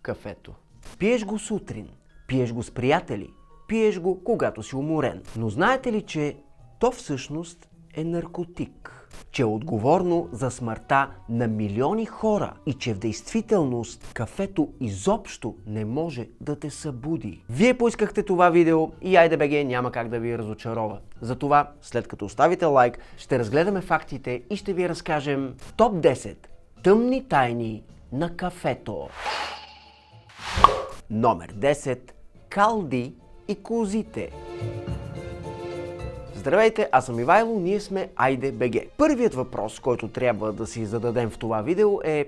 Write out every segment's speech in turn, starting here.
кафето. Пиеш го сутрин, пиеш го с приятели, пиеш го когато си уморен. Но знаете ли, че то всъщност е наркотик? Че е отговорно за смъртта на милиони хора и че в действителност кафето изобщо не може да те събуди. Вие поискахте това видео и IDBG няма как да ви разочарова. Затова, след като оставите лайк, ще разгледаме фактите и ще ви разкажем топ 10 тъмни тайни на кафето. Номер 10. Калди и козите. Здравейте, аз съм Ивайло, ние сме IDBG. Първият въпрос, който трябва да си зададем в това видео е: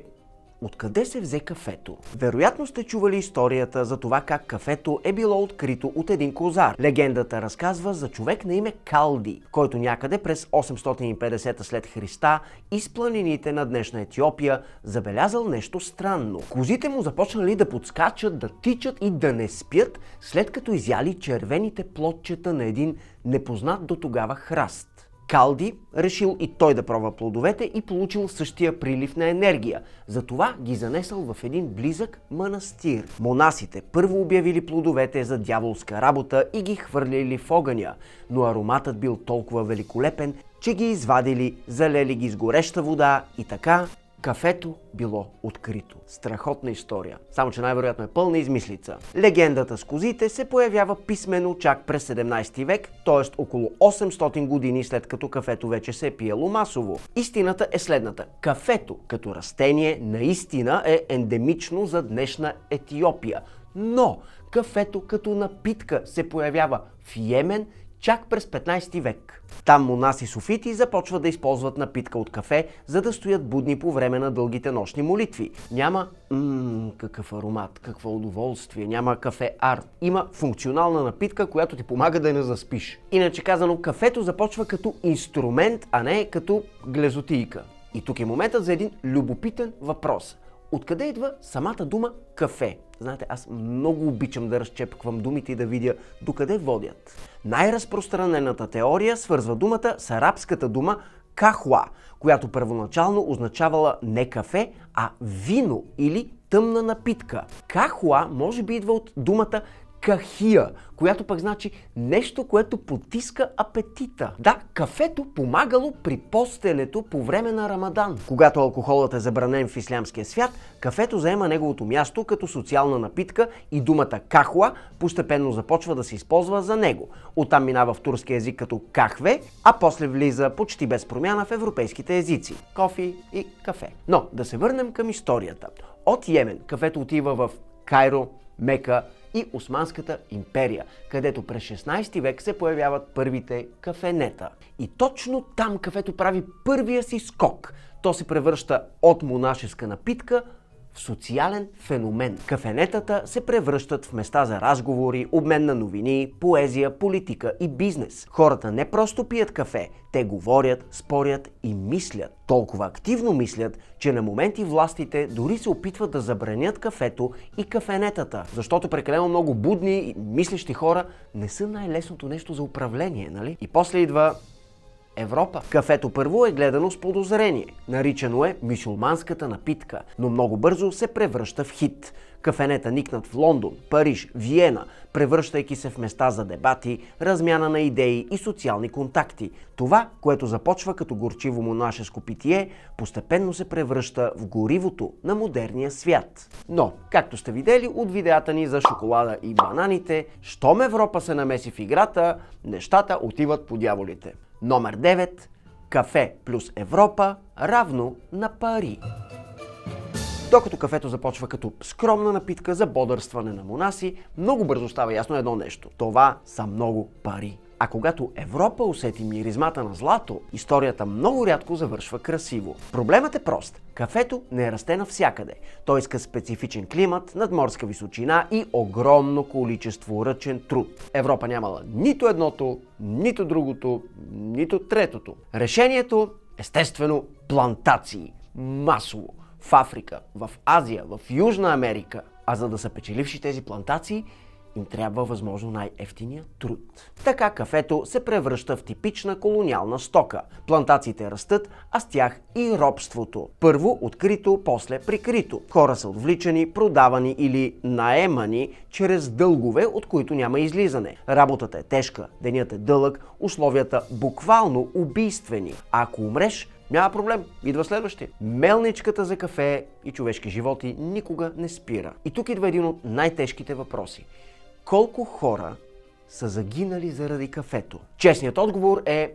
откъде се взе кафето? Вероятно сте чували историята за това как кафето е било открито от един козар. Легендата разказва за човек на име Калди, който някъде през 850 след Христа из планините на днешна Етиопия забелязал нещо странно. Козите му започнали да подскачат, да тичат и да не спят, след като изяли червените плодчета на един непознат до тогава храст. Калди решил и той да пробва плодовете и получил същия прилив на енергия. Затова ги занесъл в един близък манастир. Монасите първо обявили плодовете за дяволска работа и ги хвърлили в огъня, но ароматът бил толкова великолепен, че ги извадили, залели ги с гореща вода и така кафето било открито. Страхотна история, само че най-вероятно е пълна измислица. Легендата с козите се появява писмено чак през 17 век, т.е. около 800 години след като кафето вече се е пиело масово. Истината е следната. Кафето като растение наистина е ендемично за днешна Етиопия, но кафето като напитка се появява в Йемен чак през 15 век. Там монаси суфити започват да използват напитка от кафе, за да стоят будни по време на дългите нощни молитви. Няма какъв аромат, какво удоволствие, няма кафе арт. Има функционална напитка, която ти помага да не заспиш. Иначе казано, кафето започва като инструмент, а не като глезотийка. И тук е моментът за един любопитен въпрос. Откъде идва самата дума кафе? Знаете, аз много обичам да разчепквам думите и да видя докъде водят. Най-разпространената теория свързва думата с арабската дума кахуа, която първоначално означавала не кафе, а вино или тъмна напитка. Кахуа може би идва от думата кахия, която пък значи нещо, което потиска апетита. Да, кафето помагало при постенето по време на Рамадан. Когато алкохолът е забранен в ислямския свят, кафето заема неговото място като социална напитка и думата кахуа постепенно започва да се използва за него. Оттам минава в турски език като кахве, а после влиза почти без промяна в европейските езици – кофи и кафе. Но да се върнем към историята. От Йемен кафето отива в Кайро, Мека и Османската империя, където през 16 век се появяват първите кафенета. И точно там кафето прави първия си скок. То се превръща от монашеска напитка в социален феномен. Кафенетата се превръщат в места за разговори, обмен на новини, поезия, политика и бизнес. Хората не просто пият кафе, те говорят, спорят и мислят. Толкова активно мислят, че на моменти властите дори се опитват да забранят кафето и кафенетата, защото прекалено много будни и мислещи хора не са най-лесното нещо за управление, нали? И после идва Европа. Кафето първо е гледано с подозрение. Наричано е мюсюлманската напитка, но много бързо се превръща в хит. Кафенета никнат в Лондон, Париж, Виена, превръщайки се в места за дебати, размяна на идеи и социални контакти. Това, което започва като горчиво монашеско питие, постепенно се превръща в горивото на модерния свят. Но, както сте видели от видеята ни за шоколада и бананите, щом Европа се намеси в играта, нещата отиват по дяволите. Номер 9. Кафе плюс Европа равно на пари. Докато кафето започва като скромна напитка за бодърстване на монаси, много бързо става ясно едно нещо. Това са много пари. А когато Европа усети миризмата на злато, историята много рядко завършва красиво. Проблемът е прост. Кафето не расте навсякъде. Той иска специфичен климат, надморска височина и огромно количество ръчен труд. Европа нямала нито едното, нито другото, нито третото. Решението, естествено, плантации. Масово. В Африка, в Азия, в Южна Америка. А за да са печеливши тези плантации, им трябва възможно най-евтиния труд. Така кафето се превръща в типична колониална стока. Плантациите растат, а с тях и робството. Първо открито, после прикрито. Хора са отвличани, продавани или наемани чрез дългове, от които няма излизане. Работата е тежка, денят е дълъг, условията буквално убийствени. А ако умреш, няма проблем, идва следващия. Мелничката за кафе и човешки животи никога не спира. И тук идва един от най-тежките въпроси. Колко хора са загинали заради кафето? Честният отговор е: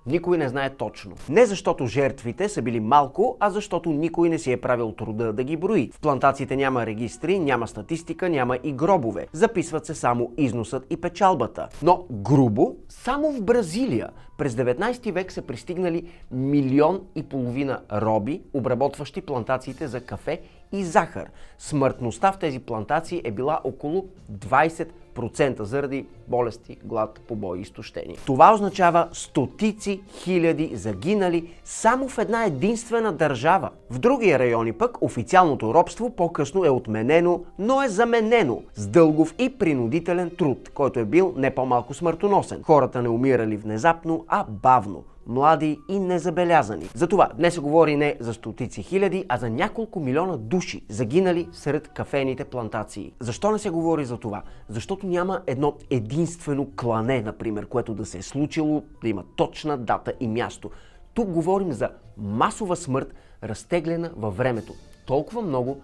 никой не знае точно. Не защото жертвите са били малко, а защото никой не си е правил труда да ги брои. В плантациите няма регистри, няма статистика, няма и гробове. Записват се само износът и печалбата. Но грубо, само в Бразилия през 19 век са пристигнали 1,5 милиона роби, обработващи плантациите за кафе и захар. Смъртността в тези плантации е била около 20% заради болести, глад, побой и изтощение. Това означава стотици хиляди загинали само в една единствена държава. В други райони пък официалното робство по-късно е отменено, но е заменено с дългов и принудителен труд, който е бил не по-малко смъртоносен. Хората не умирали внезапно, а бавно. Млади и незабелязани. Затова днес се говори не за стотици хиляди, а за няколко милиона души, загинали сред кафените плантации. Защо не се говори за това? Защото няма едно единствено клане, например, което да се е случило, да има точна дата и място. Тук говорим за масова смърт, разтеглена във времето. Толкова много,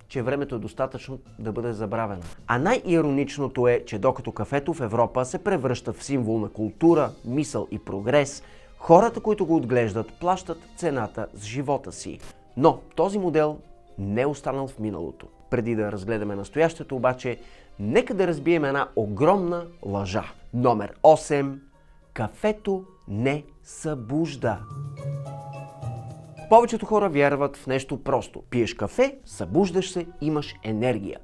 че времето е достатъчно да бъде забравено. А най-ироничното е, че докато кафето в Европа се превръща в символ на култура, мисъл и прогрес, хората, които го отглеждат, плащат цената с живота си. Но този модел не е останал в миналото. Преди да разгледаме настоящето обаче, нека да разбием една огромна лъжа. Номер 8. Кафето не събужда. Повечето хора вярват в нещо просто. Пиеш кафе, събуждаш се, имаш енергия.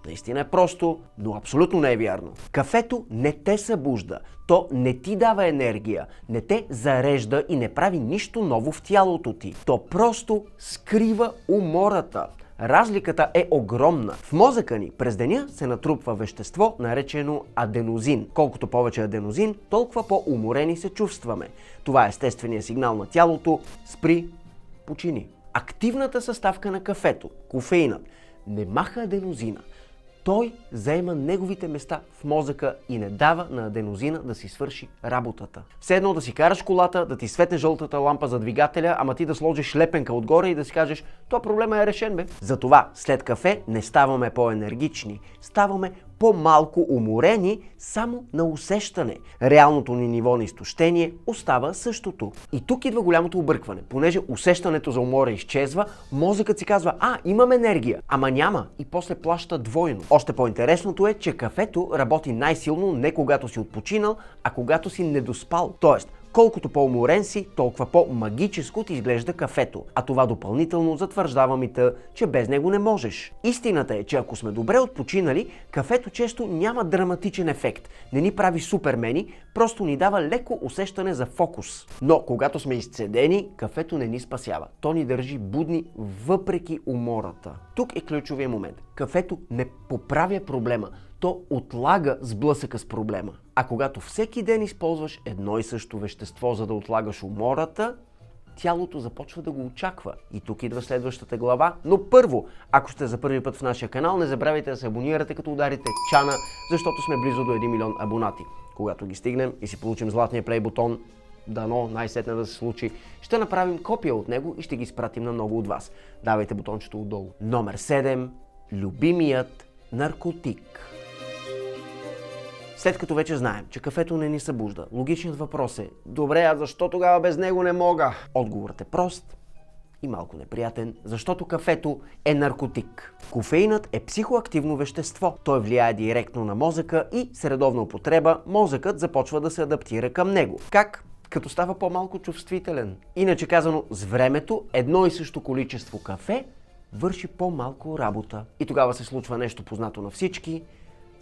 Наистина е просто, но абсолютно не е вярно. Кафето не те събужда. То не ти дава енергия, не те зарежда и не прави нищо ново в тялото ти. То просто скрива умората. Разликата е огромна. В мозъка ни през деня се натрупва вещество, наречено аденозин. Колкото повече аденозин, толкова по-уморени се чувстваме. Това е естественият сигнал на тялото: спри, почини. Активната съставка на кафето, кофеинът, не маха аденозина. Той заема неговите места в мозъка и не дава на аденозина да си свърши работата. Все едно да си караш колата, да ти светне жълтата лампа за двигателя, ама ти да сложиш лепенка отгоре и да си кажеш: това проблема е решен, бе. Затова след кафе не ставаме по-енергични, ставаме по-малко уморени само на усещане. Реалното ни ниво на изтощение остава същото. И тук идва голямото объркване. Понеже усещането за умора изчезва, мозъкът си казва: имам енергия, ама няма, и после плаща двойно. Още по-интересното е, че кафето работи най-силно не когато си отпочинал, а когато си недоспал. Тоест, колкото по-уморен си, толкова по-магическо ти изглежда кафето. А това допълнително затвърждава мита, че без него не можеш. Истината е, че ако сме добре отпочинали, кафето често няма драматичен ефект. Не ни прави супермени, просто ни дава леко усещане за фокус. Но когато сме изцедени, кафето не ни спасява. То ни държи будни въпреки умората. Тук е ключовия момент. Кафето не поправя проблема. То отлага сблъсъка с проблема. А когато всеки ден използваш едно и също вещество, за да отлагаш умората, тялото започва да го очаква. И тук идва следващата глава. Но първо, ако сте за първи път в нашия канал, не забравяйте да се абонирате, като ударите чана, защото сме близо до 1 милион абонати. Когато ги стигнем и си получим златния плей бутон, дано най-сетне да се случи, ще направим копия от него и ще ги изпратим на много от вас. Давайте бутончето отдолу. Номер 7. Любимият наркотик. След като вече знаем, че кафето не ни събужда, логичният въпрос е: добре, а защо тогава без него не мога? Отговорът е прост и малко неприятен, защото кафето е наркотик. Кофеинът е психоактивно вещество. Той влияе директно на мозъка и с редовна употреба мозъкът започва да се адаптира към него. Как? Като става по-малко чувствителен. Иначе казано, с времето едно и също количество кафе върши по-малко работа. И тогава се случва нещо познато на всички.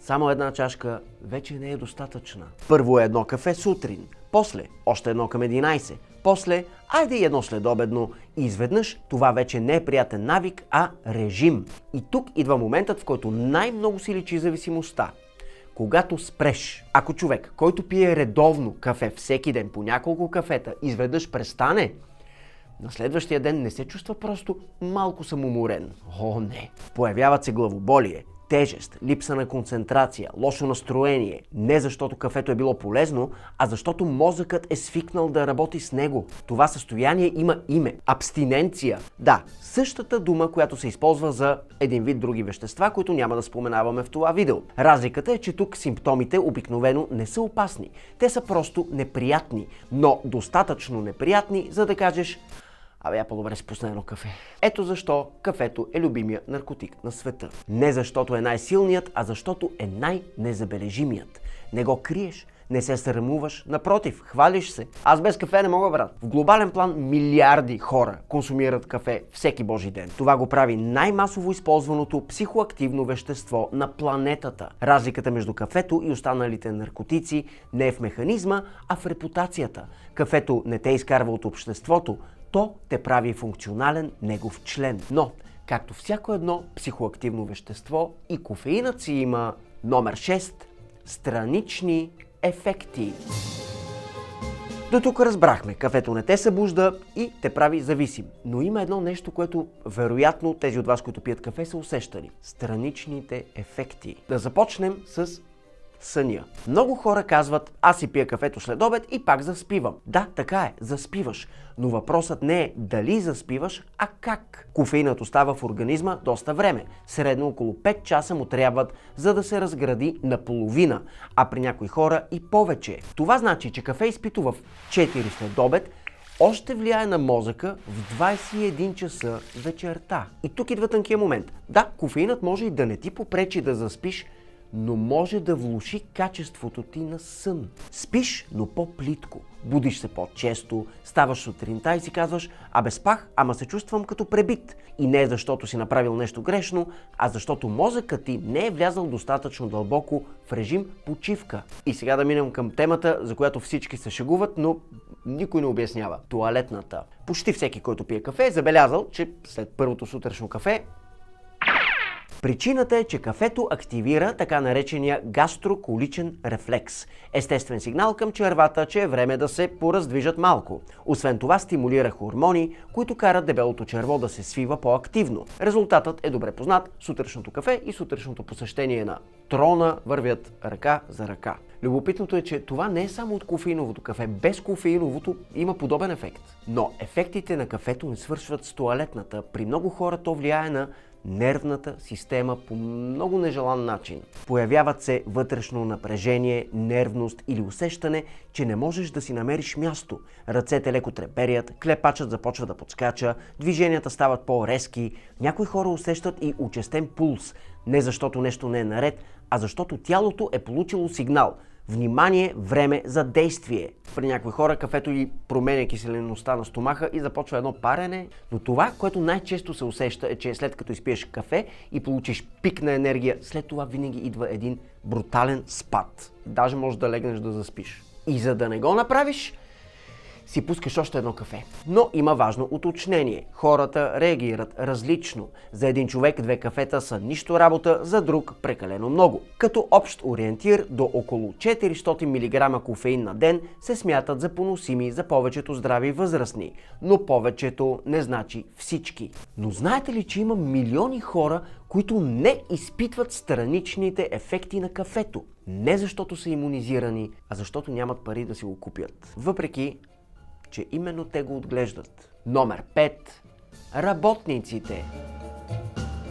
Само една чашка вече не е достатъчна. Първо е едно кафе сутрин, после още едно към 11, После, айде и едно следобедно, и изведнъж това вече не е приятен навик, а режим. И тук идва моментът, в който най-много си личи зависимостта. Когато спреш. Ако човек, който пие редовно кафе всеки ден по няколко кафета, изведнъж престане, на следващия ден не се чувства просто малко самоуморен. О, не! Появяват се главоболие, тежест, липса на концентрация, лошо настроение. Не защото кафето е било полезно, а защото мозъкът е свикнал да работи с него. Това състояние има име – абстиненция. Да, същата дума, която се използва за един вид други вещества, които няма да споменаваме в това видео. Разликата е, че тук симптомите обикновено не са опасни. Те са просто неприятни, но достатъчно неприятни, за да кажеш: абе, по-добре си пусна едно кафе. Ето защо кафето е любимият наркотик на света. Не защото е най-силният, а защото е най-незабележимият. Не го криеш, не се срамуваш, напротив, хвалиш се. Аз без кафе не мога, брат. В глобален план милиарди хора консумират кафе всеки божи ден. Това го прави най-масово използваното психоактивно вещество на планетата. Разликата между кафето и останалите наркотици не е в механизма, а в репутацията. Кафето не те изкарва от обществото, то те прави функционален негов член. Но, както всяко едно психоактивно вещество, и кофеинът си има номер 6 – странични ефекти. До тук разбрахме, кафето не те събужда и те прави зависим. Но има едно нещо, което вероятно тези от вас, които пият кафе, са усещали. Страничните ефекти. Да започнем с съня. Много хора казват: аз си пия кафето след обед и пак заспивам. Да, така е, заспиваш. Но въпросът не е дали заспиваш, а как. Кофеинът остава в организма доста време. Средно около 5 часа му трябват, за да се разгради наполовина, а при някои хора и повече. Това значи, че кафе изпито в 4 след обед още влияе на мозъка в 21 часа вечерта. И тук идва тънкия момент. Да, кофеинът може и да не ти попречи да заспиш, но може да влоши качеството ти на сън. Спиш, но по-плитко. Будиш се по-често, ставаш сутринта и си казваш: абе спах, ама се чувствам като пребит. И не защото си направил нещо грешно, а защото мозъкът ти не е влязал достатъчно дълбоко в режим почивка. И сега да минем към темата, за която всички се шегуват, но никой не обяснява. Тоалетната. Почти всеки, който пие кафе, е забелязал, че след първото сутрешно кафе причината е, че кафето активира така наречения гастроколичен рефлекс. Естествен сигнал към червата, че е време да се пораздвижат малко. Освен това стимулира хормони, които карат дебелото черво да се свива по-активно. Резултатът е добре познат. Сутрешното кафе и сутрешното посещение на трона вървят ръка за ръка. Любопитното е, че това не е само от кофеиновото кафе. Без кофеиновото има подобен ефект. Но ефектите на кафето не свършват с тоалетната. При много хора то влияе на нервната система по много нежелан начин. Появяват се вътрешно напрежение, нервност или усещане, че не можеш да си намериш място. Ръцете леко треперят, клепачът започва да подскача, движенията стават по-резки. Някои хора усещат и учестен пулс. Не защото нещо не е наред, а защото тялото е получило сигнал. Внимание, време за действие. При някои хора кафето и променя киселеността на стомаха и започва едно парене. Но това, което най-често се усеща, е, че след като изпиеш кафе и получиш пик на енергия, след това винаги идва един брутален спад. Даже можеш да легнеш да заспиш. И за да не го направиш, си пускаш още едно кафе. Но има важно уточнение. Хората реагират различно. За един човек 2 кафета са нищо работа, за друг прекалено много. Като общ ориентир до около 400 мг кофеин на ден се смятат за поносими за повечето здрави възрастни. Но повечето не значи всички. Но знаете ли, че има милиони хора, които не изпитват страничните ефекти на кафето? Не защото са имунизирани, а защото нямат пари да си го купят. Въпреки че именно те го отглеждат. Номер 5. Работниците.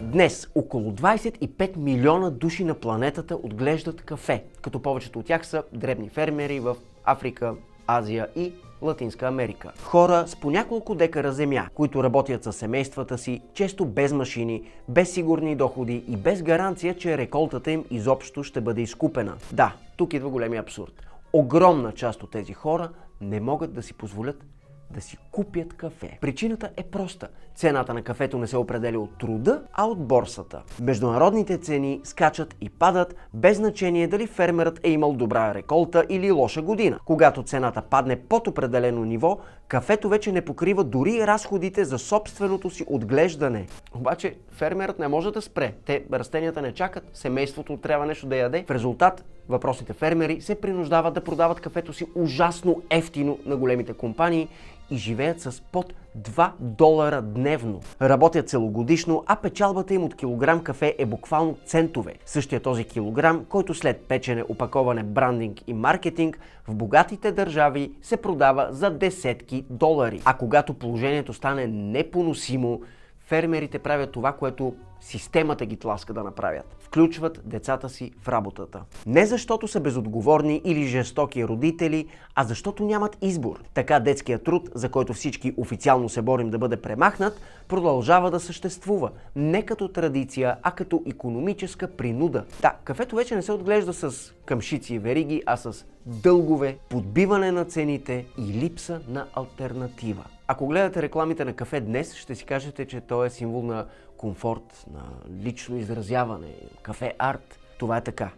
Днес около 25 милиона души на планетата отглеждат кафе, като повечето от тях са дребни фермери в Африка, Азия и Латинска Америка. Хора с по няколко декара земя, които работят със семействата си, често без машини, без сигурни доходи и без гаранция, че реколтата им изобщо ще бъде изкупена. Да, тук идва големия абсурд. Огромна част от тези хора не могат да си позволят да си купят кафе. Причината е проста. Цената на кафето не се определя от труда, а от борсата. Международните цени скачат и падат, без значение дали фермерът е имал добра реколта или лоша година. Когато цената падне под определено ниво, кафето вече не покрива дори разходите за собственото си отглеждане. Обаче фермерът не може да спре. Растенията не чакат, семейството трябва нещо да яде. В резултат въпросните фермери се принуждават да продават кафето си ужасно ефтино на големите компании и живеят с под $2 дневно. Работят целогодишно, а печалбата им от килограм кафе е буквално центове. Същия този килограм, който след печене, опаковане, брандинг и маркетинг в богатите държави се продава за десетки долари. А когато положението стане непоносимо, фермерите правят това, което системата ги тласка да направят. Включват децата си в работата. Не защото са безотговорни или жестоки родители, а защото нямат избор. Така детският труд, за който всички официално се борим да бъде премахнат, продължава да съществува. Не като традиция, а като икономическа принуда. Да, кафето вече не се отглежда с камшици и вериги, а с дългове, подбиване на цените и липса на алтернатива. Ако гледате рекламите на кафе днес, ще си кажете, че то е символ на комфорт, на лично изразяване, кафе арт. Това е така.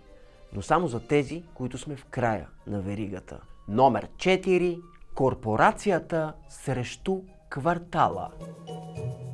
Но само за тези, които сме в края на веригата. Номер 4. Корпорацията срещу квартала.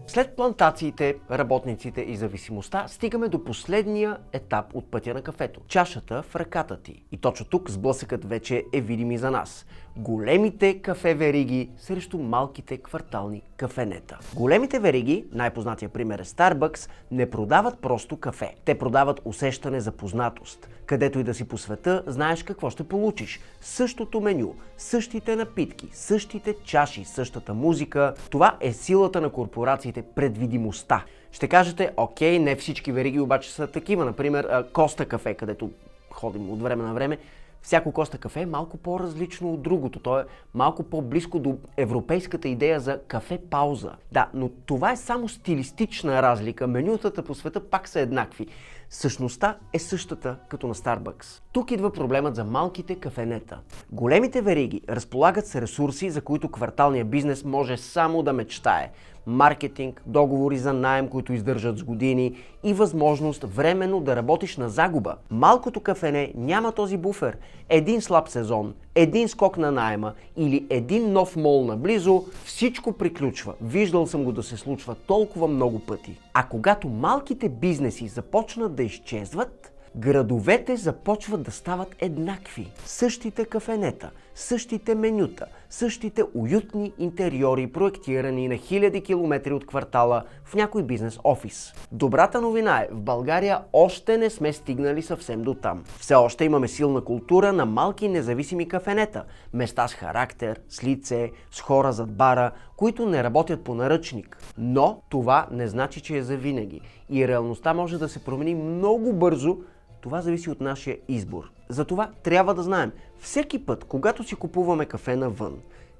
След плантациите, работниците и зависимостта, стигаме до последния етап от пътя на кафето. Чашата в ръката ти. И точно тук сблъсъкът вече е видим и за нас. Големите кафе вериги срещу малките квартални кафенета. Големите вериги, най-познатия пример е Starbucks, не продават просто кафе. Те продават усещане за познатост. Където и да си по света, знаеш какво ще получиш. Същото меню, същите напитки, същите чаши, същата музика. Това е силата на корпорациите, предвидимостта. Ще кажете, окей, не всички вериги обаче са такива. Например, Коста кафе, където ходим от време на време. Всяко Коста кафе е малко по-различно от другото. То е малко по-близко до европейската идея за кафе пауза. Да, но това е само стилистична разлика. Менютата по света пак са еднакви. Същността е същата като на Starbucks. Тук идва проблемът за малките кафенета. Големите вериги разполагат с ресурси, за които кварталният бизнес може само да мечтае. Маркетинг, договори за наем, които издържат с години и възможност временно да работиш на загуба. Малкото кафене няма този буфер. Един слаб сезон, един скок на наема или един нов мол наблизо, всичко приключва. Виждал съм го да се случва толкова много пъти. А когато малките бизнеси започнат да изчезват, градовете започват да стават еднакви. Същите кафенета, същите менюта, същите уютни интериори, проектирани на хиляди километри от квартала в някой бизнес офис. Добрата новина е, в България още не сме стигнали съвсем до там. Все още имаме силна култура на малки независими кафенета, места с характер, с лице, с хора зад бара, които не работят по наръчник. Но това не значи, че е завинаги. И реалността може да се промени много бързо. Това зависи от нашия избор. Затова трябва да знаем, всеки път, когато си купуваме кафе навън,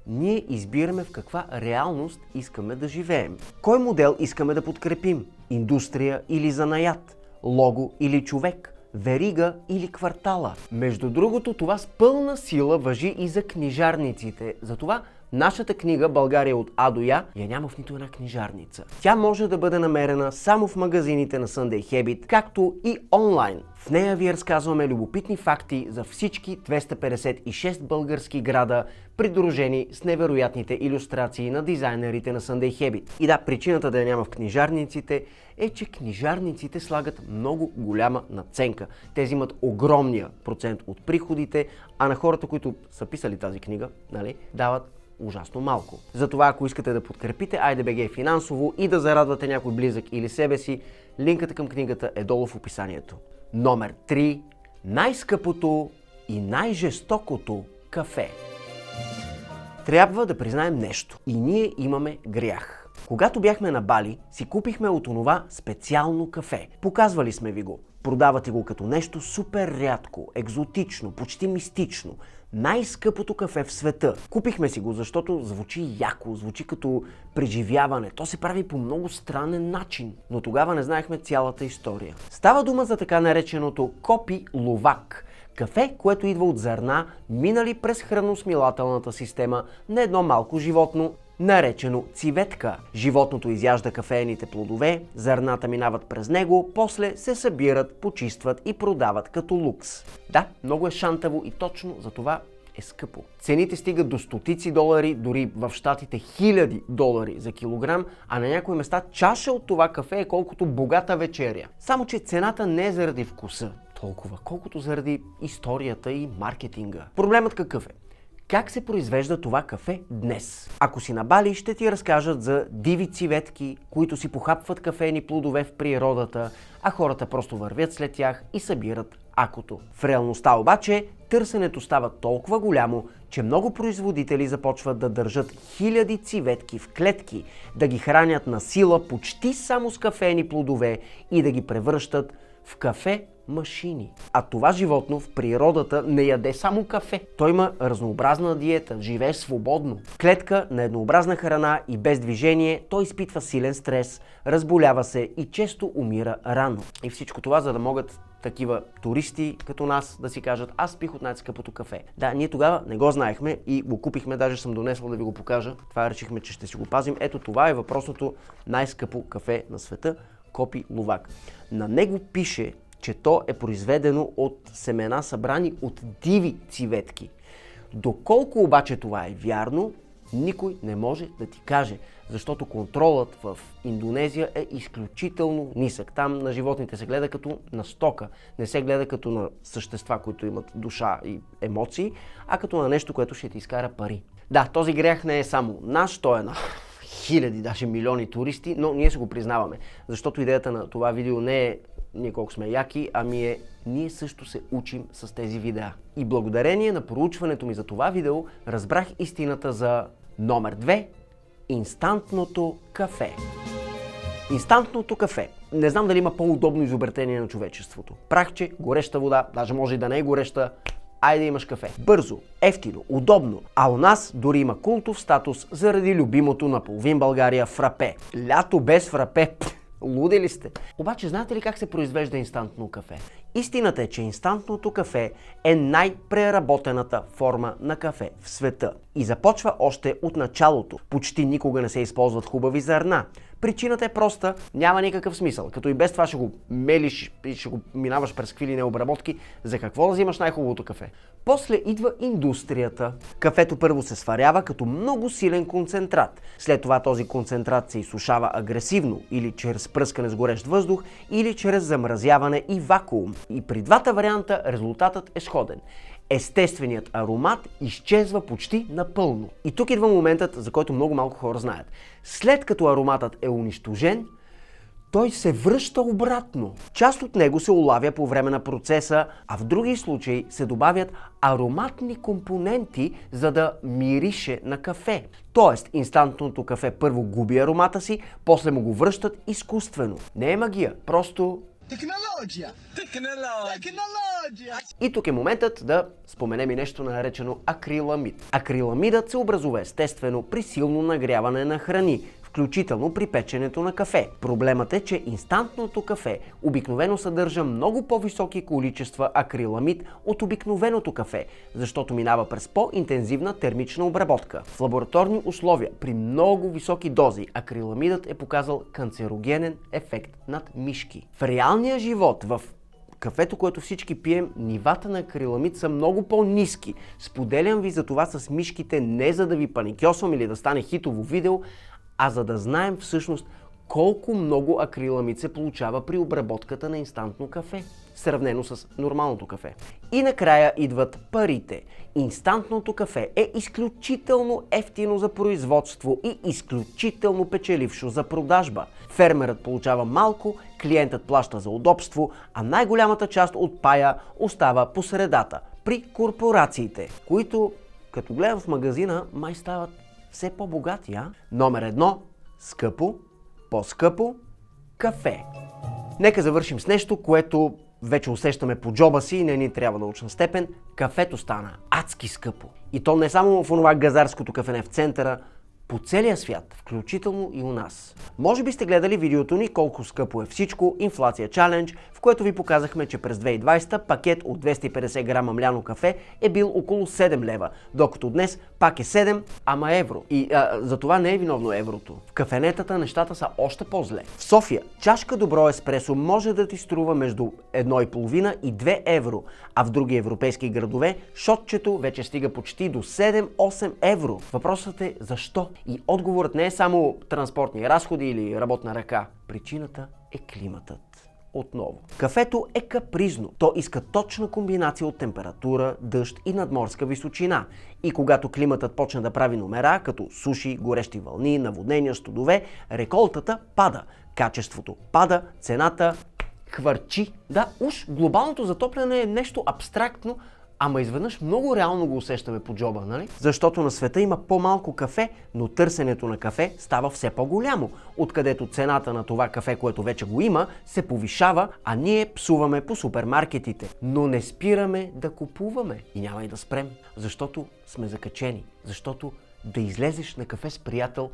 ние избираме в каква реалност искаме да живеем. Кой модел искаме да подкрепим? Индустрия или занаят? Лого или човек? Верига или квартала? Между другото, това с пълна сила важи и за книжарниците. Затова нашата книга "България от А до Я" я няма в нито една книжарница. Тя може да бъде намерена само в магазините на Sunday Habit, както и онлайн. В нея ви разказваме любопитни факти за всички 256 български града, придружени с невероятните илюстрации на дизайнерите на Sunday Habit. И да, причината да я няма в книжарниците е, че книжарниците слагат много голяма надценка. Те взимат огромния процент от приходите, а на хората, които са писали тази книга, дават ужасно малко. Затова, ако искате да подкрепите IDBG финансово и да зарадвате някой близък или себе си, линката към книгата е долу в описанието. Номер 3. Най-скъпото и най-жестокото кафе. Трябва да признаем нещо. И ние имаме грях. Когато бяхме на Бали, си купихме от онова специално кафе. Показвали сме ви го. Продавате го като нещо супер рядко, екзотично, почти мистично. Най-скъпото кафе в света. Купихме си го, защото звучи яко, звучи като преживяване. То се прави по много странен начин. Но тогава не знаехме цялата история. Става дума за така нареченото Копи Лувак. Кафе, което идва от зърна, минали през храносмилателната система на едно малко животно, наречено циветка. Животното изяжда кафеените плодове, зърната минават през него, после се събират, почистват и продават като лукс. Да, много е шантаво и точно за това е скъпо. Цените стигат до стотици долари, дори в щатите хиляди долари за килограм, а на някои места чаша от това кафе е колкото богата вечеря. Само че цената не е заради вкуса толкова, колкото заради историята и маркетинга. Проблемът какъв е? Как се произвежда това кафе днес? Ако си на Бали, ще ти разкажат за диви цветки, които си похапват кафени плодове в природата, а хората просто вървят след тях и събират акото. В реалността обаче търсенето става толкова голямо, че много производители започват да държат хиляди цветки в клетки, да ги хранят на сила почти само с кафени плодове и да ги превръщат в кафе машини. А това животно в природата не яде само кафе. Той има разнообразна диета, живее свободно. Клетка на еднообразна храна и без движение, той изпитва силен стрес, разболява се и често умира рано. И всичко това, за да могат такива туристи като нас да си кажат: аз пих от най-скъпото кафе. Да, ние тогава не го знаехме и го купихме, даже съм донесъл да ви го покажа. Това решихме, че ще си го пазим. Ето това е въпросното най-скъпо кафе на света, Копи Лувак. На него пише, че то е произведено от семена, събрани от диви цветки. Доколко обаче това е вярно, никой не може да ти каже, защото контролът в Индонезия е изключително нисък. Там на животните се гледа като на стока, не се гледа като на същества, които имат душа и емоции, а като на нещо, което ще ти изкара пари. Да, този грях не е само наш, той е на хиляди, даже милиони туристи, но ние се го признаваме, защото идеята на това видео не е ние колко сме яки, ами е ние също се учим с тези видеа. И благодарение на проучването ми за това видео, разбрах истината за номер 2 – инстантното кафе. Инстантното кафе. Не знам дали има по-удобно изобретение на човечеството. Прахче, гореща вода, даже може и да не е гореща, айде имаш кафе. Бързо, ефтино, удобно. А у нас дори има култов статус заради любимото на половин България фрапе. Лято без фрапе. Луди ли сте? Обаче знаете ли как се произвежда инстантно кафе? Истината е, че инстантното кафе е най-преработената форма на кафе в света. И започва още от началото. Почти никога не се използват хубави зърна. Причината е проста, няма никакъв смисъл. Като и без това ще го мелиш и ще го минаваш през какви ли не обработки, за какво да взимаш най-хубавото кафе? После идва индустрията. Кафето първо се сварява като много силен концентрат. След това този концентрат се изсушава агресивно, или чрез пръскане с горещ въздух, или чрез замразяване и вакуум. И при двата варианта резултатът е сходен. Естественият аромат изчезва почти напълно. И тук идва моментът, за който много малко хора знаят. След като ароматът е унищожен, той се връща обратно. Част от него се улавя по време на процеса, а в други случаи се добавят ароматни компоненти, за да мирише на кафе. Тоест, инстантното кафе първо губи аромата си, после му го връщат изкуствено. Не е магия, просто технология! И тук е моментът да споменем и нещо наречено акриламид. Акриламидът се образува естествено при силно нагряване на храни, включително при печенето на кафе. Проблемът е, че инстантното кафе обикновено съдържа много по-високи количества акриламид от обикновеното кафе, защото минава през по-интензивна термична обработка. В лабораторни условия при много високи дози акриламидът е показал канцерогенен ефект над мишки. В реалния живот, в кафето, което всички пием, нивата на акриламид са много по-ниски. Споделям ви за това с мишките не за да ви паникьосвам или да стане хитово видео, а за да знаем всъщност колко много акриламид се получава при обработката на инстантно кафе, сравнено с нормалното кафе. И накрая идват парите. Инстантното кафе е изключително ефтино за производство и изключително печелившо за продажба. Фермерът получава малко, клиентът плаща за удобство, а най-голямата част от пая остава по средата, при корпорациите, които, като гледам в магазина, май стават все по-богати, а? Номер 1. Скъпо, по-скъпо, кафе. Нека завършим с нещо, което вече усещаме по джоба си и не ни трябва научна степен. Кафето стана адски скъпо. И то не само в онова газарското кафене в центъра, по целия свят, включително и у нас. Може би сте гледали видеото ни колко скъпо е всичко, инфлация чалендж, в което ви показахме, че през 2020 пакет от 250 грама мляно кафе е бил около 7 лева, докато днес пак е 7, ама евро. И за това не е виновно еврото. В кафенетата нещата са още по-зле. В София чашка добро еспресо може да ти струва между 1,5 и 2 евро, а в други европейски градове шотчето вече стига почти до 7-8 евро. Въпросът е защо? И отговорът не е само транспортни разходи или работна ръка. Причината е климатът. Отново. Кафето е капризно. То иска точна комбинация от температура, дъжд и надморска височина. И когато климатът почне да прави номера, като суши, горещи вълни, наводнения, студове, реколтата пада. Качеството пада, цената хвърчи. Да, уж глобалното затопляне е нещо абстрактно, ама изведнъж много реално го усещаме по джоба, нали? Защото на света има по-малко кафе, но търсенето на кафе става все по-голямо, откъдето цената на това кафе, което вече го има, се повишава, а ние псуваме по супермаркетите. Но не спираме да купуваме и няма и да спрем, защото сме закачени, защото да излезеш на кафе с приятел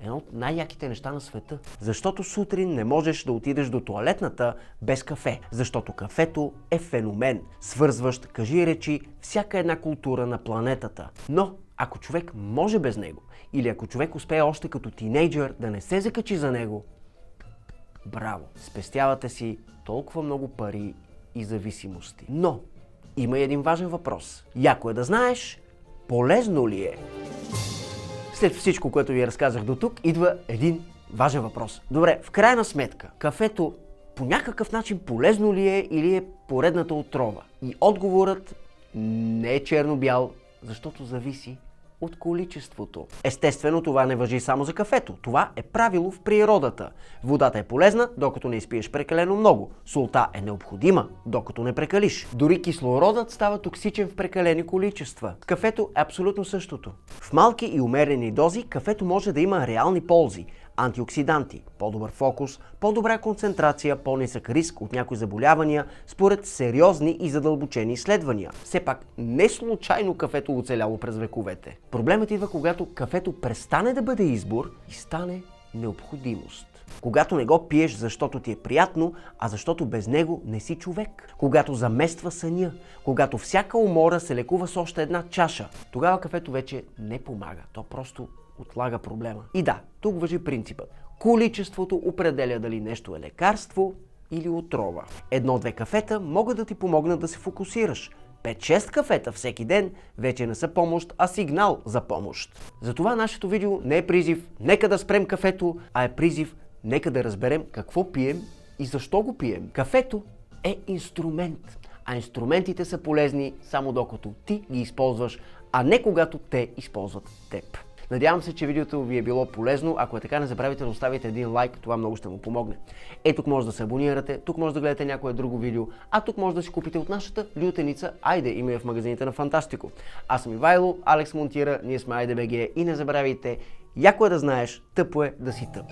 едно от най-яките неща на света. Защото сутрин не можеш да отидеш до тоалетната без кафе. Защото кафето е феномен, свързващ, кажи речи, всяка една култура на планетата. Но ако човек може без него, или ако човек успее още като тинейджър да не се закачи за него, браво! Спестявате си толкова много пари и зависимости. Но има и един важен въпрос. Яко е да знаеш, полезно ли е? След всичко, което ви разказах до тук, идва един важен въпрос. Добре, в крайна сметка, кафето по някакъв начин полезно ли е или е поредната отрова? И отговорът не е черно-бял, защото зависи от количеството. Естествено, това не важи само за кафето. Това е правило в природата. Водата е полезна, докато не изпиеш прекалено много. Солта е необходима, докато не прекалиш. Дори кислородът става токсичен в прекалени количества. Кафето е абсолютно същото. В малки и умерени дози кафето може да има реални ползи. Антиоксиданти, по-добър фокус, по-добра концентрация, по-нисък риск от някои заболявания, според сериозни и задълбочени изследвания. Все пак не случайно кафето оцеляло през вековете. Проблемът идва, когато кафето престане да бъде избор и стане необходимост. Когато не го пиеш, защото ти е приятно, а защото без него не си човек. Когато замества съня, когато всяка умора се лекува с още една чаша, тогава кафето вече не помага. То просто отлага проблема. И да, тук важи принципът. Количеството определя дали нещо е лекарство или отрова. 1-2 кафета могат да ти помогнат да се фокусираш. 5-6 кафета всеки ден вече не са помощ, а сигнал за помощ. Затова нашето видео не е призив нека да спрем кафето, а е призив нека да разберем какво пием и защо го пием. Кафето е инструмент, а инструментите са полезни само докато ти ги използваш, а не когато те използват теб. Надявам се, че видеото ви е било полезно. Ако е така, не забравяйте да оставите един лайк, това много ще му помогне. Тук може да се абонирате, тук може да гледате някое друго видео, а тук може да си купите от нашата лютеница Айде, има я в магазините на Фантастико. Аз съм Ивайло, Алекс монтира, ние сме Айде БГ и не забравяйте, яко е да знаеш, тъпо е да си тъп.